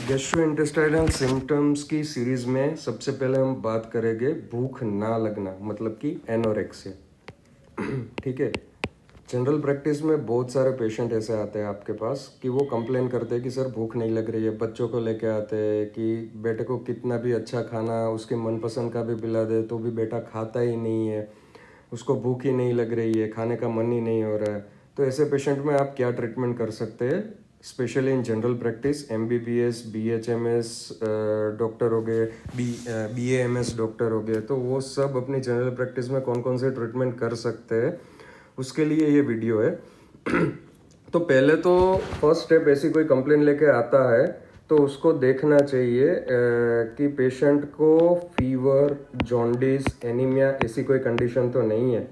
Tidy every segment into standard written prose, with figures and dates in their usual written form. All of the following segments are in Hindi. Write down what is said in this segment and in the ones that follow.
गैस्ट्रोइंटेस्टाइनल सिम्टम्स की सीरीज में सबसे पहले हम बात करेंगे भूख ना लगना, मतलब कि एनोरेक्सिया। ठीक है। जनरल प्रैक्टिस में बहुत सारे पेशेंट ऐसे आते हैं आपके पास कि वो कंप्लेन करते हैं कि सर भूख नहीं लग रही है। बच्चों को लेके आते हैं कि बेटे को कितना भी अच्छा खाना उसके मनपसंद का भी पिला दे तो भी बेटा खाता ही नहीं है, उसको भूख ही नहीं लग रही है, खाने का मन ही नहीं हो रहा है। तो ऐसे पेशेंट में आप क्या ट्रीटमेंट कर सकते हैं? Specially in general practice MBBS BHMS doctor हो गए, BAMS डॉक्टर हो गए, तो वो सब अपनी जनरल प्रैक्टिस में कौन कौन से ट्रीटमेंट कर सकते हैं उसके लिए ये वीडियो है। तो पहले तो फर्स्ट स्टेप, ऐसी कोई कंप्लेन लेके आता है तो उसको देखना चाहिए कि पेशेंट को फीवर, जॉन्डिस, एनीमिया ऐसी कोई कंडीशन तो नहीं है,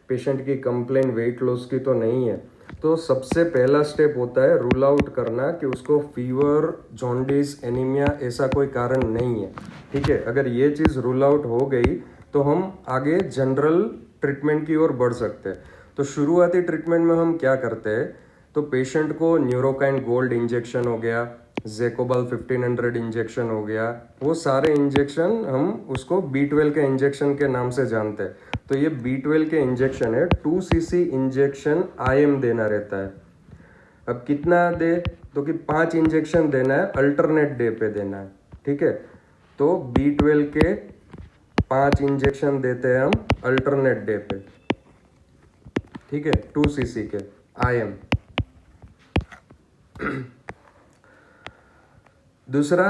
पेशेंट की कंप्लेन वेट लॉस की तो नहीं है। तो सबसे पहला स्टेप होता है रूल आउट करना कि उसको फीवर, जॉन्डिस, एनीमिया ऐसा कोई कारण नहीं है। ठीक है, अगर ये चीज़ रूल आउट हो गई तो हम आगे जनरल ट्रीटमेंट की ओर बढ़ सकते हैं। तो शुरुआती ट्रीटमेंट में हम क्या करते हैं, तो पेशेंट को न्यूरोकाइन गोल्ड इंजेक्शन हो गया, जेकोबल 1500 इंजेक्शन हो गया, वो सारे इंजेक्शन हम उसको B12 के इंजेक्शन के नाम से जानते हैं। तो ये B12 के इंजेक्शन है, 2 cc इंजेक्शन IM देना रहता है। अब कितना दे, तो कि 5 इंजेक्शन देना है, अल्टरनेट डे पे देना है। ठीक है, तो B12 के 5 इंजेक्शन देते हैं हम अल्टरनेट डे पे। ठीक है, 2 cc के IM। दूसरा,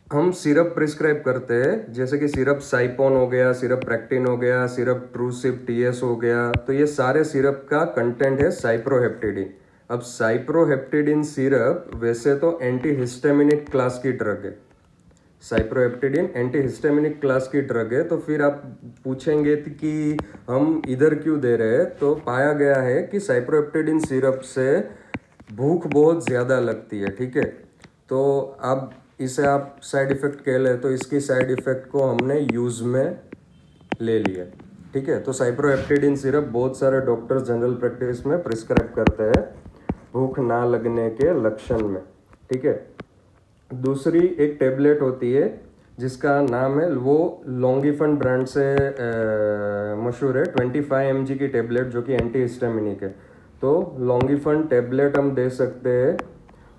हम सिरप प्रिस्क्राइब करते हैं, जैसे कि सिरप साइपोन हो गया, सिरप प्रैक्टिन हो गया, सिरप ट्रूसिप TS हो गया। तो ये सारे सिरप का कंटेंट है साइप्रोहेप्टिडिन। अब साइप्रोहेप्टिडिन सिरप वैसे तो एंटीहिस्टामिनिक क्लास की ड्रग है, साइप्रोहेप्टिडिन एंटीहिस्टामिनिक क्लास की ड्रग है। तो फिर आप पूछेंगे कि हम इधर क्यों दे रहे हैं, तो पाया गया है कि साइप्रोहेप्टिडिन सिरप से भूख बहुत ज़्यादा लगती है। ठीक है, तो अब इसे आप साइड इफ़ेक्ट कह लें, तो इसकी साइड इफ़ेक्ट को हमने यूज़ में ले लिया। ठीक है, तो साइप्रोहेप्टिडिन सिरप बहुत सारे डॉक्टर्स जनरल प्रैक्टिस में प्रिस्क्राइब करते हैं भूख ना लगने के लक्षण में। ठीक है, दूसरी एक टेबलेट होती है जिसका नाम है, वो लॉन्गिफन ब्रांड से मशहूर है, 25 mg की टेबलेट जो कि एंटीहिस्टामिनिक है। तो लॉन्गिफन टेबलेट हम दे सकते हैं,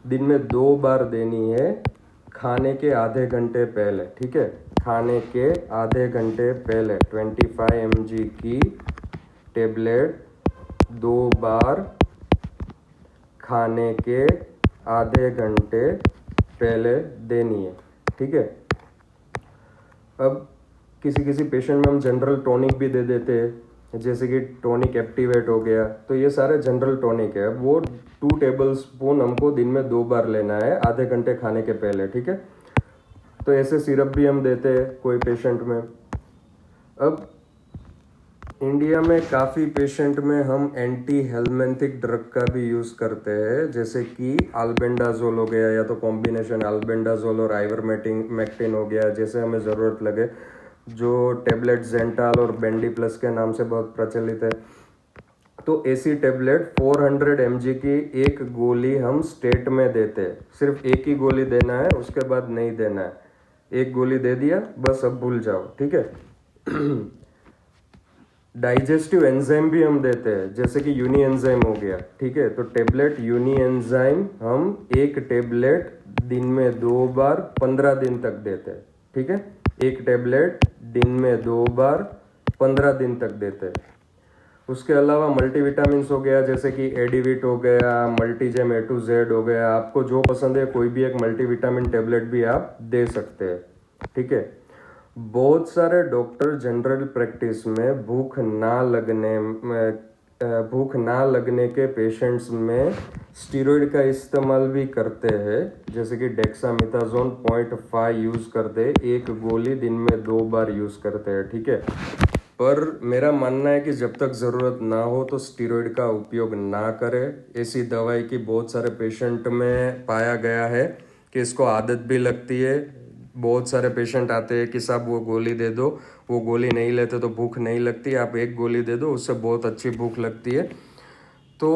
दिन में 2 बार देनी है, खाने के आधे घंटे पहले। ठीक है, खाने के आधे घंटे पहले 25 mg की टेबलेट 2 बार खाने के आधे घंटे पहले देनी है। ठीक है, अब किसी किसी पेशेंट में हम जनरल टॉनिक भी दे देते हैं, जैसे कि टॉनिक एक्टिवेट हो गया। तो ये सारे जनरल टॉनिक है, वो 2 टेबलस्पून हमको दिन में 2 बार लेना है आधे घंटे खाने के पहले। ठीक है, तो ऐसे सिरप भी हम देते हैं कोई पेशेंट में। अब इंडिया में काफ़ी पेशेंट में हम एंटी हेलमिंथिक ड्रग का भी यूज़ करते हैं, जैसे कि अल्बेंडाजोल हो गया, या तो कॉम्बिनेशन अल्बेंडाजोल और आइवरमेक्टिन हो गया, जैसे हमें ज़रूरत लगे। जो टेबलेट जेंटाल और बेंडी प्लस के नाम से बहुत प्रचलित है। तो ऐसी टेबलेट 400 mg की एक गोली हम स्टेट में देते हैं। सिर्फ एक ही गोली देना है, उसके बाद नहीं देना है। एक गोली दे दिया बस, अब भूल जाओ। ठीक है। डाइजेस्टिव एंजाइम भी हम देते हैं, जैसे कि यूनी एंजाइम हो गया। ठीक है, तो टेबलेट यूनी एंजाइम हम एक टेबलेट दिन में 2 बार 15 दिन तक देते हैं। ठीक है, एक टेबलेट दिन में 2 बार 15 दिन तक देते हैं। उसके अलावा मल्टीविटामिन्स हो गया, जैसे कि एडिविट हो गया, मल्टीजेम A to Z हो गया। आपको जो पसंद है कोई भी एक मल्टीविटामिन टेबलेट भी आप दे सकते हैं। ठीक है, बहुत सारे डॉक्टर जनरल प्रैक्टिस में भूख ना लगने के पेशेंट्स में स्टीरॉयड का इस्तेमाल भी करते हैं, जैसे कि डेक्सामेथासोन 0.5 यूज़ करते हैं, एक गोली दिन में 2 बार यूज़ करते हैं। ठीक है, पर मेरा मानना है कि जब तक ज़रूरत ना हो तो स्टीरॉयड का उपयोग ना करें। ऐसी दवाई की बहुत सारे पेशेंट में पाया गया है कि इसको आदत भी लगती है। बहुत सारे पेशेंट आते हैं कि साहब वो गोली दे दो, वो गोली नहीं लेते तो भूख नहीं लगती, आप एक गोली दे दो उससे बहुत अच्छी भूख लगती है। तो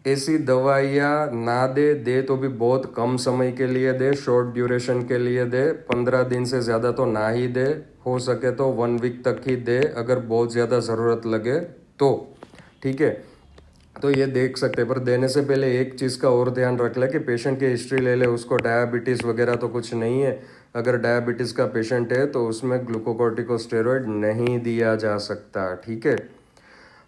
ऐसी दवाइयाँ ना दे तो भी बहुत कम समय के लिए दे, शॉर्ट ड्यूरेशन के लिए दे, 15 दिन से ज़्यादा तो ना ही दे, हो सके तो 1 वीक तक ही दे अगर बहुत ज़्यादा ज़रूरत लगे तो, ठीक है। तो ये देख सकते हैं, पर देने से पहले एक चीज़ का और ध्यान रख ले कि पेशेंट की हिस्ट्री ले ले, उसको डायबिटीज़ वगैरह तो कुछ नहीं है। अगर डायबिटीज़ का पेशेंट है तो उसमें ग्लूकोकॉर्टिकोस्टेरॉइड नहीं दिया जा सकता, ठीक है।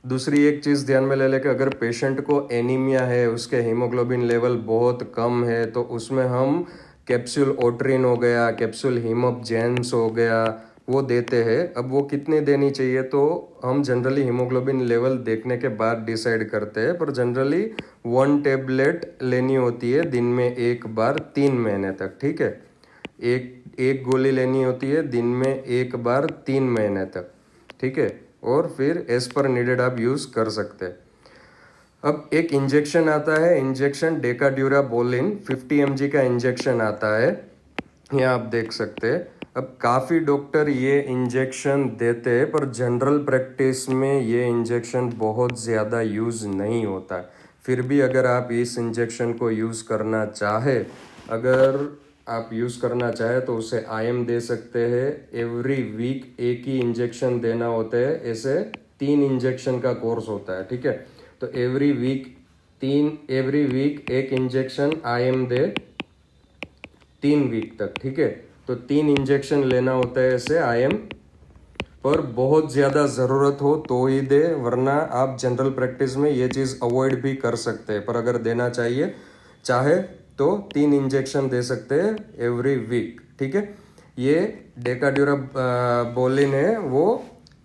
दूसरी एक चीज़ ध्यान में ले ले कि अगर पेशेंट को एनीमिया है, उसके हीमोग्लोबिन लेवल बहुत कम है, तो उसमें हम कैप्सूल ओट्रिन हो गया, कैप्सूल हीमोजेंस हो गया, वो देते हैं। अब वो कितनी देनी चाहिए तो हम जनरली हीमोग्लोबिन लेवल देखने के बाद डिसाइड करते हैं, पर जनरली 1 टेबलेट लेनी होती है दिन में एक बार 3 महीने तक, ठीक है। एक गोली लेनी होती है दिन में एक बार 3 महीने तक, ठीक है। और फिर एज पर नीडेड आप यूज़ कर सकते हैं। अब एक इंजेक्शन आता है, इंजेक्शन डेकाड्यूराबोलिन 50 mg का इंजेक्शन आता है, यहाँ आप देख सकते हैं। अब काफ़ी डॉक्टर ये इंजेक्शन देते हैं, पर जनरल प्रैक्टिस में ये इंजेक्शन बहुत ज़्यादा यूज़ नहीं होता है। फिर भी अगर आप इस इंजेक्शन को यूज़ करना चाहे, अगर आप यूज़ करना चाहे तो उसे IM दे सकते हैं। एवरी वीक एक ही इंजेक्शन देना होता है, ऐसे 3 इंजेक्शन का कोर्स होता है, ठीक है। तो एवरी वीक एक इंजेक्शन IM दे 3 वीक तक, ठीक है। तो 3 इंजेक्शन लेना होता है ऐसे IM, पर बहुत ज़्यादा ज़रूरत हो तो ही दे, वरना आप जनरल प्रैक्टिस में ये चीज़ अवॉइड भी कर सकते हैं। पर अगर देना चाहे तो 3 इंजेक्शन दे सकते हैं एवरी वीक, ठीक है। ये डेकाड्यूराबोलिन है, वो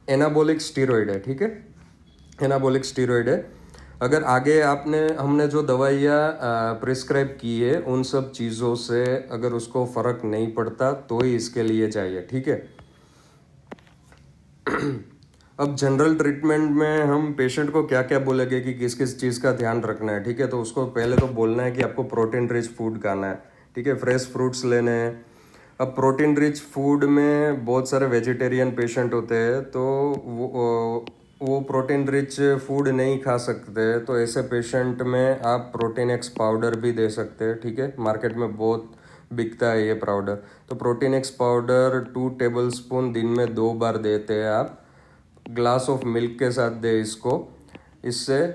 एनाबोलिक स्टीरॉयड है, ठीक है, एनाबोलिक स्टीरॉयड है। अगर आगे हमने जो दवाइयाँ प्रिस्क्राइब की है, उन सब चीज़ों से अगर उसको फ़र्क नहीं पड़ता तो ही इसके लिए चाहिए, ठीक है। अब जनरल ट्रीटमेंट में हम पेशेंट को क्या क्या बोलेंगे कि किस किस चीज़ का ध्यान रखना है, ठीक है। तो उसको पहले तो बोलना है कि आपको प्रोटीन रिच फूड खाना है, ठीक है, फ्रेश फ्रूट्स लेने हैं। अब प्रोटीन रिच फूड में बहुत सारे वेजिटेरियन पेशेंट होते हैं, तो वो प्रोटीन रिच फूड नहीं खा सकते, तो ऐसे पेशेंट में आप प्रोटीन एक्स पाउडर भी दे सकते हैं, ठीक है। मार्केट में बहुत बिकता है ये पाउडर। तो प्रोटीन एक्स पाउडर 2 टेबलस्पून दिन में 2 बार देते हैं आप, ग्लास ऑफ मिल्क के साथ दे इसको। इससे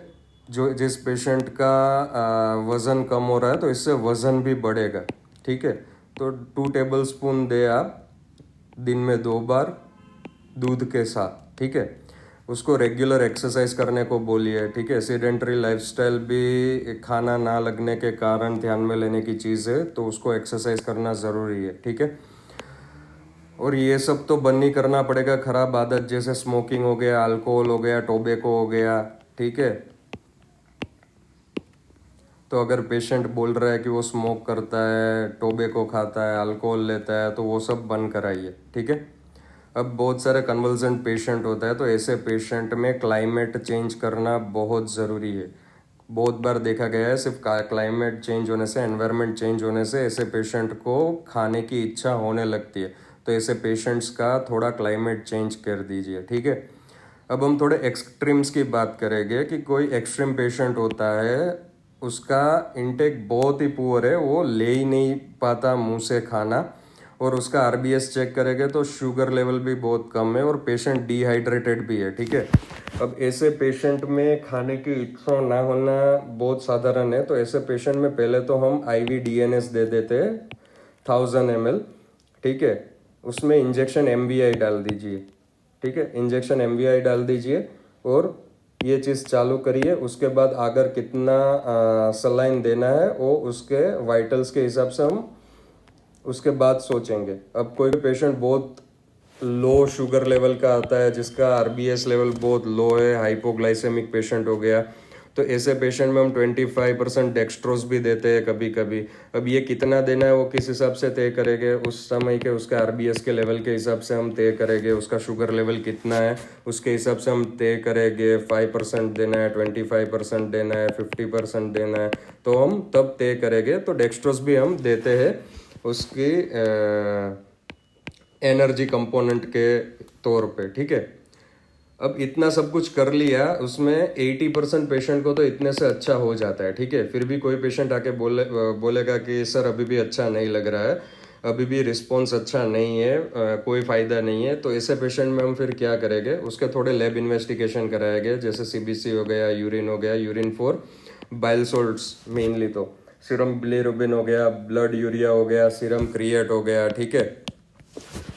जिस पेशेंट का वज़न कम हो रहा है तो इससे वज़न भी बढ़ेगा, ठीक है। तो 2 टेबलस्पून दे आप दिन में 2 बार दूध के साथ, ठीक है। उसको रेगुलर एक्सरसाइज करने को बोलिए, ठीक है। सेडेंटरी लाइफस्टाइल भी खाना ना लगने के कारण ध्यान में लेने की चीज़ है, तो उसको एक्सरसाइज करना ज़रूरी है, ठीक है। और ये सब तो बंद नहीं करना पड़ेगा, ख़राब आदत जैसे स्मोकिंग हो गया, अल्कोहल हो गया, टोबैको हो गया, ठीक है। तो अगर पेशेंट बोल रहा है कि वो स्मोक करता है, टोबैको खाता है, अल्कोहल लेता है, तो वो सब बंद कराइए, ठीक है। अब बहुत सारे कन्वल्जेंट पेशेंट होता है, तो ऐसे पेशेंट में क्लाइमेट चेंज करना बहुत ज़रूरी है। बहुत बार देखा गया है सिर्फ क्लाइमेट चेंज होने से, एनवायरनमेंट चेंज होने से ऐसे पेशेंट को खाने की इच्छा होने लगती है। तो ऐसे पेशेंट्स का थोड़ा क्लाइमेट चेंज कर दीजिए, ठीक है। अब हम थोड़े एक्सट्रीम्स की बात करेंगे कि कोई एक्सट्रीम पेशेंट होता है, उसका इनटेक बहुत ही पुअर है, वो ले ही नहीं पाता मुंह से खाना, और उसका RBS चेक करेंगे तो शुगर लेवल भी बहुत कम है और पेशेंट डिहाइड्रेटेड भी है, ठीक है। अब ऐसे पेशेंट में खाने की इच्छा ना होना बहुत साधारण है, तो ऐसे पेशेंट में पहले तो हम IV DNS दे देते हैं 1000 ml, ठीक है। उसमें इंजेक्शन MVI डाल दीजिए, ठीक है, इंजेक्शन MVI डाल दीजिए और ये चीज़ चालू करिए। उसके बाद अगर कितना सलाइन देना है वो उसके वाइटल्स के हिसाब से हम उसके बाद सोचेंगे। अब कोई पेशेंट बहुत लो शुगर लेवल का आता है, जिसका RBS लेवल बहुत लो है, हाइपोग्लाइसेमिक पेशेंट हो गया, तो ऐसे पेशेंट में हम 25% डेक्सट्रोज भी देते हैं कभी कभी। अब ये कितना देना है वो किस हिसाब से तय करेंगे, उस समय के उसका RBS के लेवल के हिसाब से हम तय करेंगे, उसका शुगर लेवल कितना है उसके हिसाब से हम तय करेंगे। 5% देना है, 25% देना है, 50% देना है, तो हम तब तय करेंगे। तो डेक्सट्रोज भी हम देते हैं उसकी एनर्जी कंपोनेंट के तौर पे, ठीक है। अब इतना सब कुछ कर लिया, उसमें 80% पेशेंट को तो इतने से अच्छा हो जाता है, ठीक है। फिर भी कोई पेशेंट आके बोलेगा कि सर अभी भी अच्छा नहीं लग रहा है, अभी भी रिस्पॉन्स अच्छा नहीं है, कोई फ़ायदा नहीं है, तो ऐसे पेशेंट में हम फिर क्या करेंगे, उसके थोड़े लैब इन्वेस्टिगेशन कराएंगे, जैसे सीबीसी हो गया, यूरिन हो गया, urine for bile salts mainly, तो सीरम बिलीरुबिन हो गया, ब्लड यूरिया हो गया, सीरम क्रिएट हो गया, ठीक है।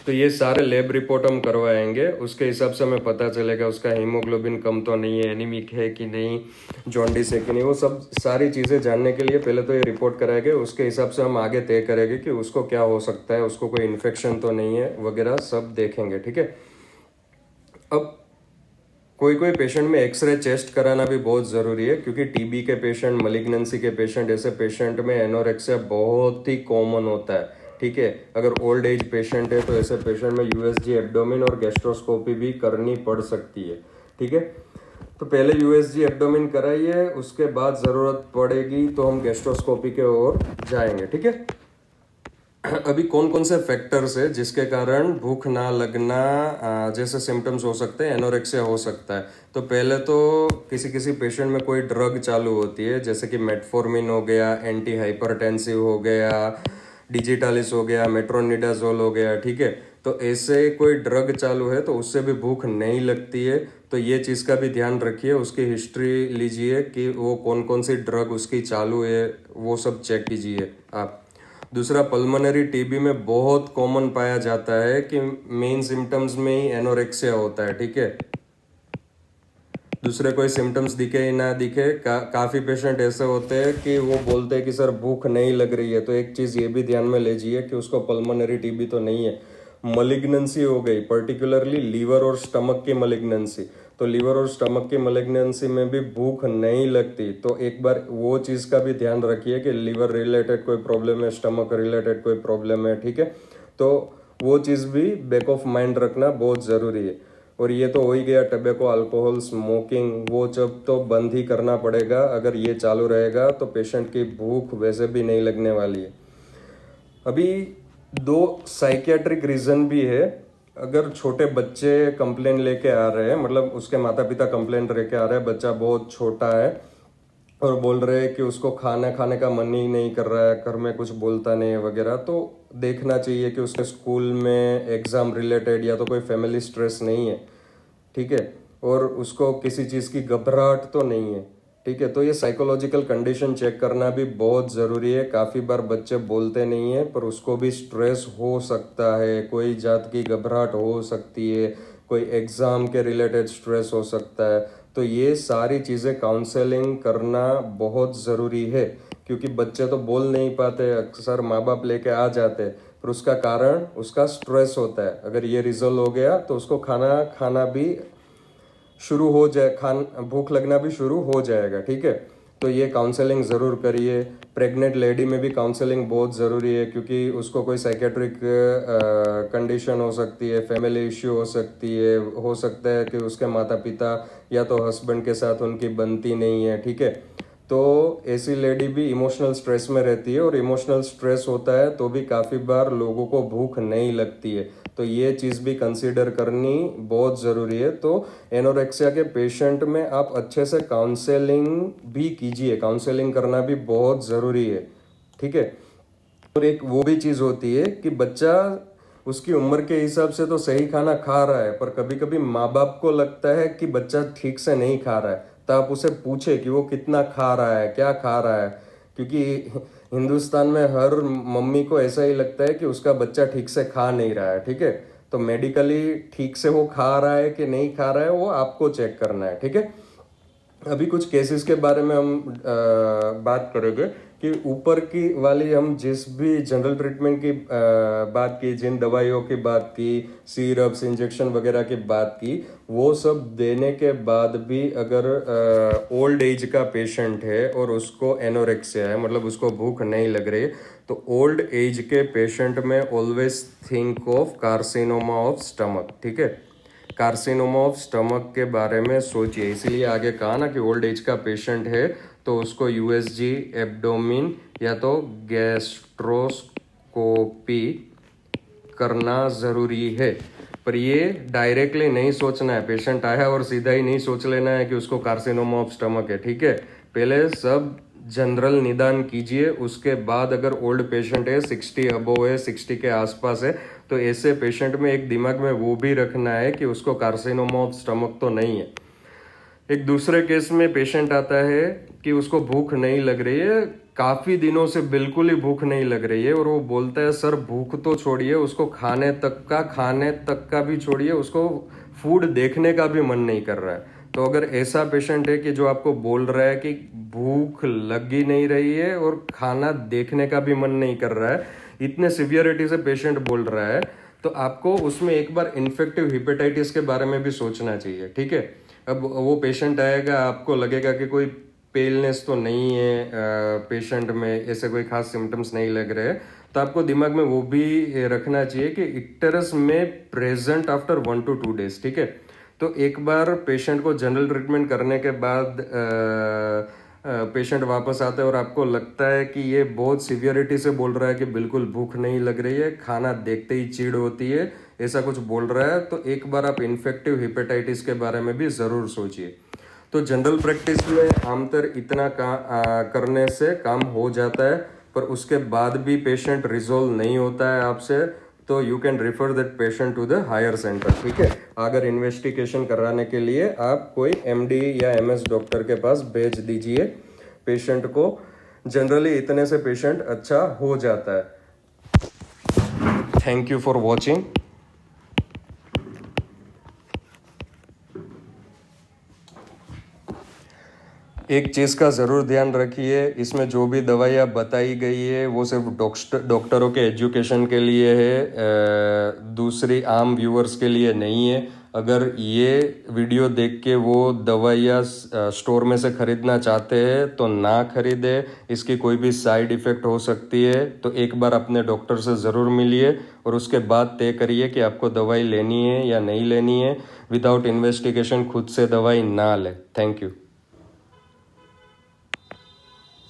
तो ये सारे लैब रिपोर्ट हम करवाएंगे, उसके हिसाब से हमें पता चलेगा उसका हीमोग्लोबिन कम तो नहीं है, एनीमिक है कि नहीं, जॉन्डिस है कि नहीं, वो सब सारी चीज़ें जानने के लिए पहले तो ये रिपोर्ट कराएंगे, उसके हिसाब से हम आगे तय करेंगे कि उसको क्या हो सकता है, उसको कोई इन्फेक्शन तो नहीं है वगैरह सब देखेंगे, ठीक है। अब कोई कोई पेशेंट में एक्सरे चेस्ट कराना भी बहुत ज़रूरी है, क्योंकि टीबी के पेशेंट, मलिग्नेंसी के पेशेंट, ऐसे पेशेंट में एनोरेक्सिया बहुत ही कॉमन होता है, ठीक है। अगर ओल्ड एज पेशेंट है तो ऐसे पेशेंट में यूएसजी एब्डोमिन और गैस्ट्रोस्कोपी भी करनी पड़ सकती है, ठीक है। तो पहले यूएसजी एब्डोमिन कराइए, उसके बाद ज़रूरत पड़ेगी तो हम गैस्ट्रोस्कोपी के ओर जाएंगे, ठीक है। अभी कौन कौन से फैक्टर्स है जिसके कारण भूख ना लगना जैसे सिम्टम्स हो सकते हैं, एनोरेक्सिया हो सकता है। तो पहले तो किसी किसी पेशेंट में कोई ड्रग चालू होती है, जैसे कि मेटफॉर्मिन हो गया, एंटी हाइपरटेंसिव हो गया, डिजिटालिस हो गया, मेट्रोनिडाजोल हो गया, ठीक है। तो ऐसे कोई ड्रग चालू है तो उससे भी भूख नहीं लगती है, तो ये चीज़ का भी ध्यान रखिए, उसकी हिस्ट्री लीजिए कि वो कौन कौन सी ड्रग उसकी चालू है, वो सब चेक कीजिए आप। दूसरा, पल्मोनरी टीबी में बहुत कॉमन पाया जाता है कि मेन सिम्टम्स में ही एनोरेक्सिया होता है, ठीक है। दूसरे कोई सिम्टम्स दिखे ही ना दिखे, काफ़ी पेशेंट ऐसे होते हैं कि वो बोलते हैं कि सर भूख नहीं लग रही है, तो एक चीज़ ये भी ध्यान में लीजिए कि उसको पल्मोनरी टीबी तो नहीं है, मलिग्नेंसी हो गई, पर्टिकुलरली लीवर और स्टमक की मलिग्नेंसी। तो लीवर और स्टमक की मलिग्नेंसी में भी भूख नहीं लगती, तो एक बार वो चीज़ का भी ध्यान रखिए कि लीवर रिलेटेड कोई प्रॉब्लम है, स्टमक रिलेटेड कोई प्रॉब्लम है, ठीक है। तो वो चीज़ भी बैक ऑफ माइंड रखना बहुत ज़रूरी है। और ये तो हो ही गया टबैको, अल्कोहल, स्मोकिंग, वो जब तो बंद ही करना पड़ेगा, अगर ये चालू रहेगा तो पेशेंट की भूख वैसे भी नहीं लगने वाली है। अभी दो साइकियाट्रिक रीज़न भी है। अगर छोटे बच्चे कंप्लेन लेके आ रहे हैं, मतलब उसके माता पिता कंप्लेन लेके आ रहे हैं, बच्चा बहुत छोटा है और बोल रहे हैं कि उसको खाना खाने का मन ही नहीं कर रहा है, घर में कुछ बोलता नहीं है वगैरह, तो देखना चाहिए कि उसके स्कूल में एग्ज़ाम रिलेटेड या तो कोई फैमिली स्ट्रेस नहीं है, ठीक है, और उसको किसी चीज़ की घबराहट तो नहीं है, ठीक है। तो ये साइकोलॉजिकल कंडीशन चेक करना भी बहुत ज़रूरी है। काफ़ी बार बच्चे बोलते नहीं है पर उसको भी स्ट्रेस हो सकता है, कोई जात की घबराहट हो सकती है, कोई एग्ज़ाम के रिलेटेड स्ट्रेस हो सकता है। तो ये सारी चीज़ें काउंसलिंग करना बहुत ज़रूरी है, क्योंकि बच्चे तो बोल नहीं पाते, अक्सर माँ बाप लेके आ जाते, पर उसका कारण उसका स्ट्रेस होता है। अगर ये रिजॉल्व हो गया तो उसको खाना खाना भी शुरू हो जाए, भूख लगना भी शुरू हो जाएगा, ठीक है। तो ये काउंसलिंग ज़रूर करिए। प्रेग्नेंट लेडी में भी काउंसलिंग बहुत ज़रूरी है, क्योंकि उसको कोई साइकेट्रिक कंडीशन हो सकती है, फैमिली इश्यू हो सकती है, हो सकता है कि उसके माता पिता या तो हस्बैंड के साथ उनकी बनती नहीं है, ठीक है। तो ऐसी लेडी भी इमोशनल स्ट्रेस में रहती है, और इमोशनल स्ट्रेस होता है तो भी काफ़ी बार लोगों को भूख नहीं लगती है, तो ये चीज़ भी कंसीडर करनी बहुत ज़रूरी है। तो एनोरेक्सिया के पेशेंट में आप अच्छे से काउंसलिंग भी कीजिए, काउंसलिंग करना भी बहुत ज़रूरी है, ठीक है। और एक वो भी चीज़ होती है कि बच्चा उसकी उम्र के हिसाब से तो सही खाना खा रहा है, पर कभी कभी माँ बाप को लगता है कि बच्चा ठीक से नहीं खा रहा है, तो आप उसे पूछे कि वो कितना खा रहा है, क्या खा रहा है, क्योंकि हिंदुस्तान में हर मम्मी को ऐसा ही लगता है कि उसका बच्चा ठीक से खा नहीं रहा है, ठीक है। तो मेडिकली ठीक से वो खा रहा है कि नहीं खा रहा है, वो आपको चेक करना है, ठीक है। अभी कुछ केसेस के बारे में हम बात करेंगे कि ऊपर की वाली हम जिस भी जनरल ट्रीटमेंट की बात की, जिन दवाइयों की बात की, सिरप्स, इंजेक्शन वगैरह की बात की, वो सब देने के बाद भी अगर ओल्ड एज का पेशेंट है और उसको एनोरेक्सिया है, मतलब उसको भूख नहीं लग रही, तो ओल्ड एज के पेशेंट में always think of carcinoma of stomach, ठीक है। कार्सिनोमा ऑफ स्टमक के बारे में सोचिए, इसीलिए आगे कहा ना कि ओल्ड एज का पेशेंट है तो उसको यूएसजी एब्डोमिन या तो गैस्ट्रोस्कोपी करना ज़रूरी है। पर ये डायरेक्टली नहीं सोचना है। पेशेंट आया और सीधा ही नहीं सोच लेना है कि उसको कार्सिनोमा ऑफ स्टमक है, ठीक है। पहले सब जनरल निदान कीजिए, उसके बाद अगर ओल्ड पेशेंट है, 60 अबोव है, 60 के आसपास है, तो ऐसे पेशेंट में एक दिमाग में वो भी रखना है कि उसको कार्सिनोमा ऑफ स्टमक तो नहीं है। एक दूसरे केस में पेशेंट आता है कि उसको भूख नहीं लग रही है, काफ़ी दिनों से बिल्कुल ही भूख नहीं लग रही है, और वो बोलता है सर भूख तो छोड़िए, उसको खाने तक का भी छोड़िए, उसको फूड देखने का भी मन नहीं कर रहा है। तो अगर ऐसा पेशेंट है कि जो आपको बोल रहा है कि भूख लग ही नहीं रही है और खाना देखने का भी मन नहीं कर रहा है, इतने सिवियरिटी से पेशेंट बोल रहा है, तो आपको उसमें एक बार इन्फेक्टिव हिपेटाइटिस के बारे में भी सोचना चाहिए, ठीक है। अब वो पेशेंट आएगा, आपको लगेगा कि कोई पेलनेस तो नहीं है पेशेंट में, ऐसे कोई खास सिम्टम्स नहीं लग रहे हैं, तो आपको दिमाग में वो भी रखना चाहिए कि इक्टेरस में प्रेजेंट आफ्टर 1 to 2 days, ठीक है। तो एक बार पेशेंट को जनरल ट्रीटमेंट करने के बाद पेशेंट वापस आता है और आपको लगता है कि ये बहुत सिवियरिटी से बोल रहा है कि बिल्कुल भूख नहीं लग रही है, खाना देखते ही चिढ़ होती है, ऐसा कुछ बोल रहा है, तो एक बार आप इन्फेक्टिव हिपेटाइटिस के बारे में भी ज़रूर सोचिए। तो जनरल प्रैक्टिस में आमतौर इतना करने से काम हो जाता है, पर उसके बाद भी पेशेंट रिजोल्व नहीं होता है आपसे, तो you can refer that patient to the higher centre, ठीक है। अगर इन्वेस्टिगेशन कराने के लिए आप कोई एमडी या एमएस डॉक्टर के पास भेज दीजिए पेशेंट को। जनरली इतने से पेशेंट अच्छा हो जाता है। Thank you for watching. एक चीज़ का ज़रूर ध्यान रखिए, इसमें जो भी दवाइयाँ बताई गई है वो सिर्फ डॉक्टरों के एजुकेशन के लिए है, दूसरी आम व्यूअर्स के लिए नहीं है। अगर ये वीडियो देख के वो दवाइयाँ स्टोर में से ख़रीदना चाहते हैं तो ना खरीदे, इसकी कोई भी साइड इफ़ेक्ट हो सकती है। तो एक बार अपने डॉक्टर से ज़रूर मिलिए और उसके बाद तय करिए कि आपको दवाई लेनी है या नहीं लेनी है। विदाउट इन्वेस्टिगेशन खुद से दवाई ना लें। Thank you.